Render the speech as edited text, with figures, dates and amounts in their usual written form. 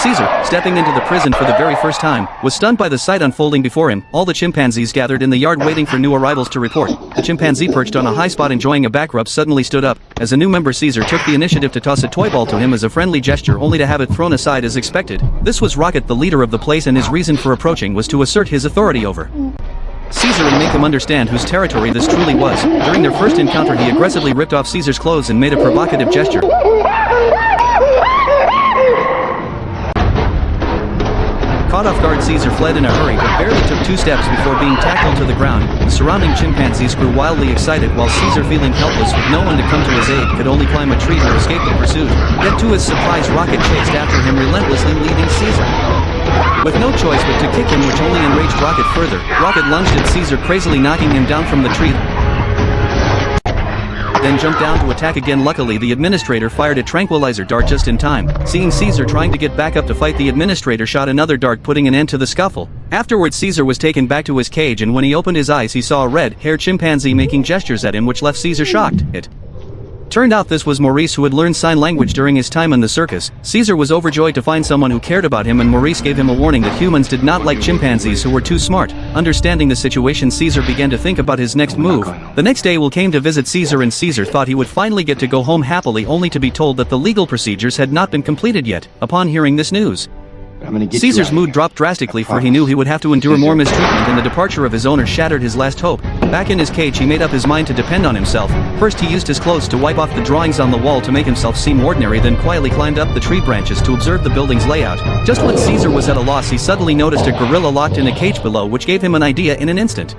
Caesar, stepping into the prison for the very first time, was stunned by the sight unfolding before him. All the chimpanzees gathered in the yard waiting for new arrivals to report. The chimpanzee perched on a high spot enjoying a back rub suddenly stood up. As a new member, Caesar took the initiative to toss a toy ball to him as a friendly gesture, only to have it thrown aside as expected. This was Rocket, the leader of the place, and his reason for approaching was to assert his authority over Caesar and make him understand whose territory this truly was. During their first encounter, he aggressively ripped off Caesar's clothes and made a provocative gesture. Caught off guard, Caesar fled in a hurry but barely took 2 steps before being tackled to the ground. The surrounding chimpanzees grew wildly excited, while Caesar, feeling helpless with no one to come to his aid, could only climb a tree or escape the pursuit. Yet to his surprise, Rocket chased after him relentlessly, leaving Caesar with no choice but to kick him, which only enraged Rocket further. Rocket lunged at Caesar, crazily knocking him down from the tree, then jumped down to attack again. Luckily, the administrator fired a tranquilizer dart just in time. Seeing Caesar trying to get back up to fight, the administrator shot another dart, putting an end to the scuffle. Afterwards, Caesar was taken back to his cage, and when he opened his eyes, he saw a red-haired chimpanzee making gestures at him, which left Caesar shocked. It turned out this was Maurice, who had learned sign language during his time in the circus. Caesar was overjoyed to find someone who cared about him, and Maurice gave him a warning that humans did not like chimpanzees who were too smart. Understanding the situation, Caesar began to think about his next move. The next day, Will came to visit Caesar, and Caesar thought he would finally get to go home happily, only to be told that the legal procedures had not been completed yet. Upon hearing this news, Caesar's mood dropped drastically, for he knew he would have to endure more mistreatment, and the departure of his owner shattered his last hope. Back in his cage, he made up his mind to depend on himself. First, he used his clothes to wipe off the drawings on the wall to make himself seem ordinary, then quietly climbed up the tree branches to observe the building's layout. Just when Caesar was at a loss, he suddenly noticed a gorilla locked in a cage below, which gave him an idea in an instant.